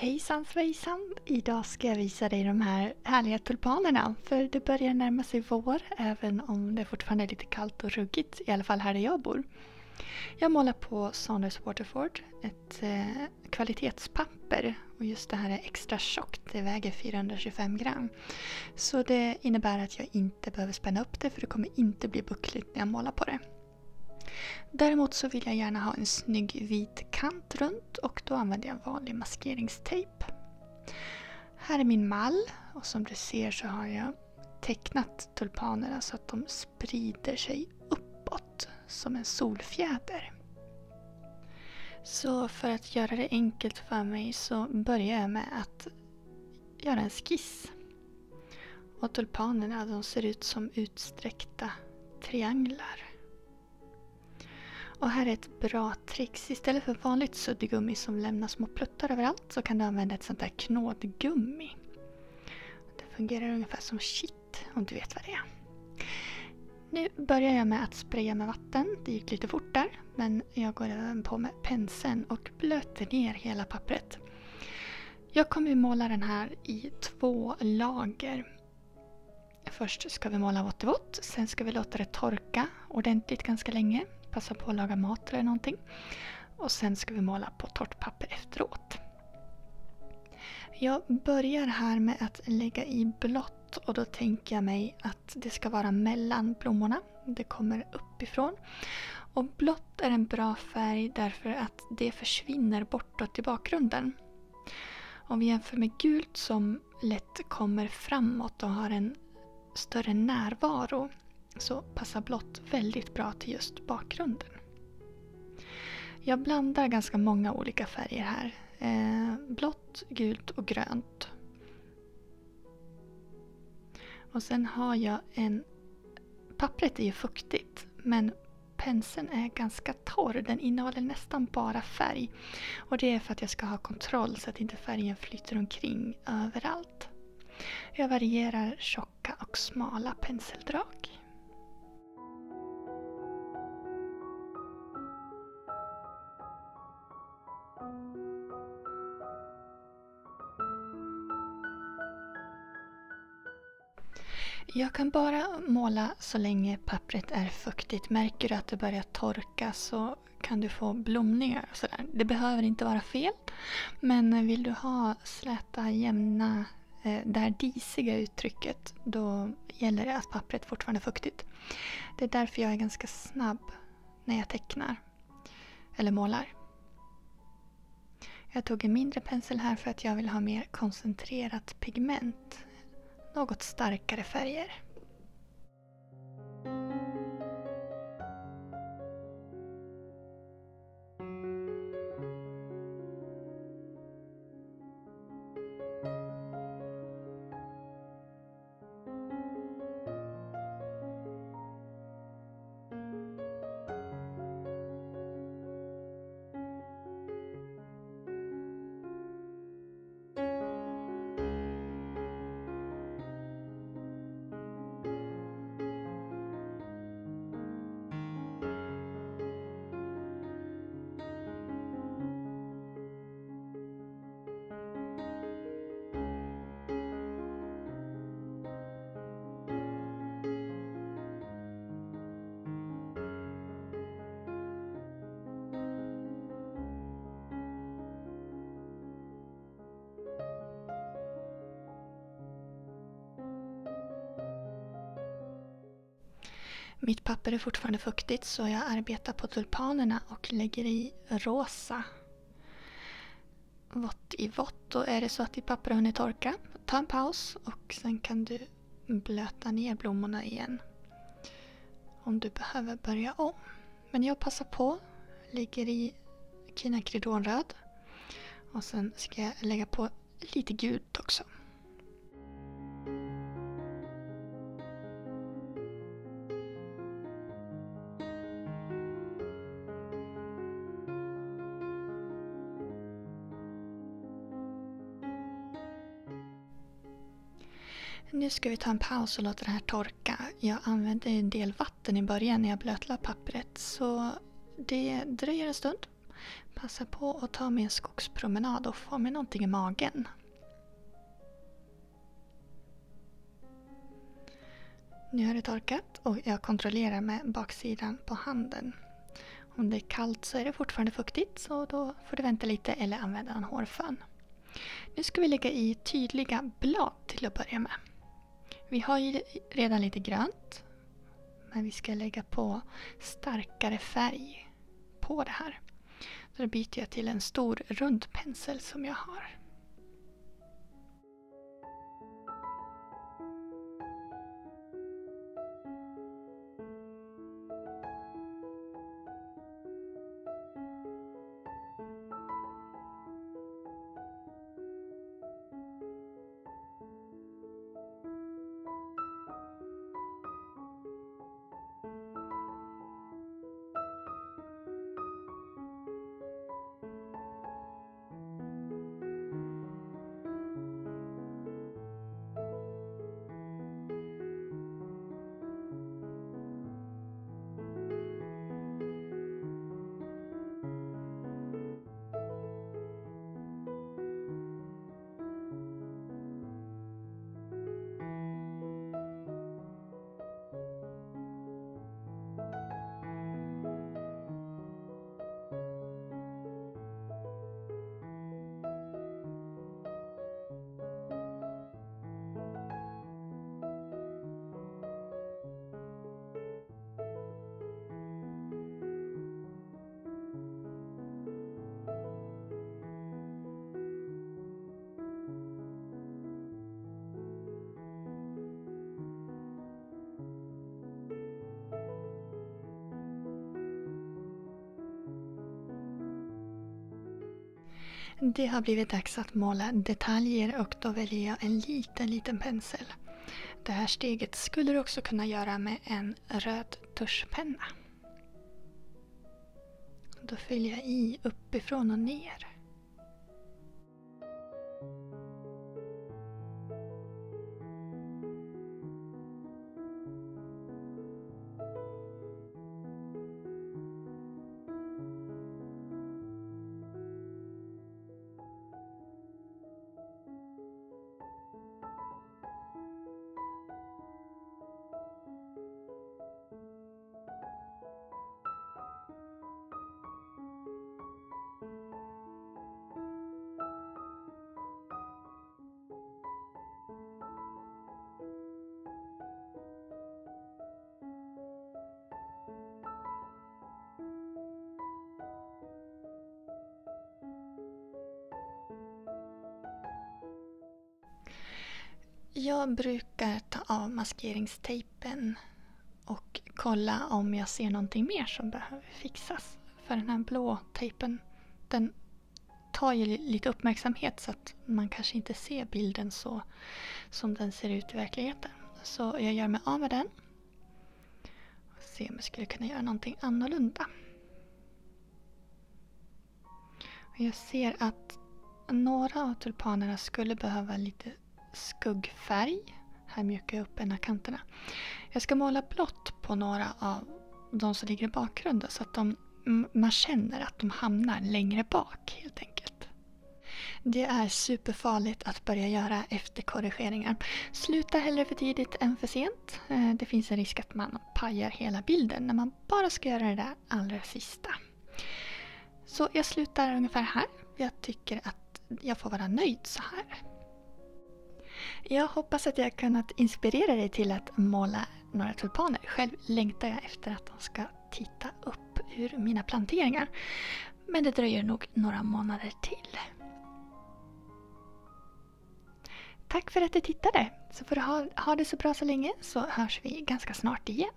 Hejsan svejsan! Idag ska jag visa dig de här härliga tulpanerna. För det börjar närma sig vår, även om det fortfarande är lite kallt och ruggigt. I alla fall här där jag bor. Jag målar på Saunders Waterford, ett kvalitetspapper. Och just det här är extra tjockt, det väger 425 gram. Så det innebär att jag inte behöver spänna upp det, för det kommer inte bli buckligt när jag målar på det. Däremot så vill jag gärna ha en snygg vit kant runt, och då använder jag vanlig maskeringstejp. Här är min mall, och som du ser så har jag tecknat tulpanerna så att de sprider sig uppåt som en solfjäder. Så för att göra det enkelt för mig så börjar jag med att göra en skiss. Och tulpanerna, de ser ut som utsträckta trianglar. Och här är ett bra trix. Istället för vanligt suddgummi som lämnar små pluttar överallt så kan du använda ett sånt där knådgummi. Det fungerar ungefär som shit, om du vet vad det är. Nu börjar jag med att spraya med vatten. Det gick lite fort där, men jag går även på med penseln och blöter ner hela pappret. Jag kommer att måla den här i 2 lager. Först ska vi måla vått i vått, sen ska vi låta det torka ordentligt ganska länge. Passa på att laga mat eller någonting. Och sen ska vi måla på torrt papper efteråt. Jag börjar här med att lägga i blått, och då tänker jag mig att det ska vara mellan blommorna. Det kommer uppifrån. Och blått är en bra färg därför att det försvinner bortåt i bakgrunden. Om vi jämför med gult som lätt kommer framåt och har en större närvaro, så passar blått väldigt bra till just bakgrunden. Jag blandar ganska många olika färger här. Blått, gult och grönt. Och sen har jag pappret är ju fuktigt, men penseln är ganska torr. Den innehåller nästan bara färg. Och det är för att jag ska ha kontroll så att inte färgen flyter omkring överallt. Jag varierar tjocka och smala penseldrag. Jag kan bara måla så länge pappret är fuktigt. Märker du att det börjar torka så kan du få blomningar och sådär. Det behöver inte vara fel, men vill du ha släta, jämna, det här disiga uttrycket, då gäller det att pappret fortfarande är fuktigt. Det är därför jag är ganska snabb när jag tecknar eller målar. Jag tog en mindre pensel här för att jag vill ha mer koncentrerat pigment. Något starkare färger. Mitt papper är fortfarande fuktigt, så jag arbetar på tulpanerna och lägger i rosa. Vått i vått. Och är det så att ditt papper har hunnit torka, ta en paus och sen kan du blöta ner blommorna igen. Om du behöver börja om. Men jag passar på, lägger i kinakridonröd. Och sen ska jag lägga på lite gult också. Nu ska vi ta en paus och låta det här torka. Jag använde en del vatten i början när jag blötlade pappret, så det dröjer en stund. Passa på att ta mig en skogspromenad och få mig någonting i magen. Nu har det torkat och jag kontrollerar med baksidan på handen. Om det är kallt så är det fortfarande fuktigt, så då får du vänta lite eller använda en hårfön. Nu ska vi lägga i tydliga blad till att börja med. Vi har ju redan lite grönt, men vi ska lägga på starkare färg på det här. Så då byter jag till en stor rund pensel som jag har. Det har blivit dags att måla detaljer och då väljer jag en liten pensel. Det här steget skulle du också kunna göra med en röd tuschpenna. Då fyller jag i uppifrån och ner. Jag brukar ta av maskeringstejpen och kolla om jag ser någonting mer som behöver fixas. För den här blå tejpen, den tar ju lite uppmärksamhet så att man kanske inte ser bilden så som den ser ut i verkligheten. Så jag gör mig av med den och ser om jag skulle kunna göra någonting annorlunda. Och jag ser att några av tulpanerna skulle behöva lite skuggfärg. Här mjukar jag upp en av kanterna. Jag ska måla blått på några av de som ligger i bakgrunden så att man känner att de hamnar längre bak helt enkelt. Det är superfarligt att börja göra efterkorrigeringar. Sluta hellre för tidigt än för sent. Det finns en risk att man pajar hela bilden när man bara ska göra det där allra sista. Så jag slutar ungefär här. Jag tycker att jag får vara nöjd så här. Jag hoppas att jag kunnat inspirera dig till att måla några tulpaner. Själv längtar jag efter att de ska titta upp ur mina planteringar. Men det dröjer nog några månader till. Tack för att du tittade. Så får du ha det så bra så länge, så hörs vi ganska snart igen.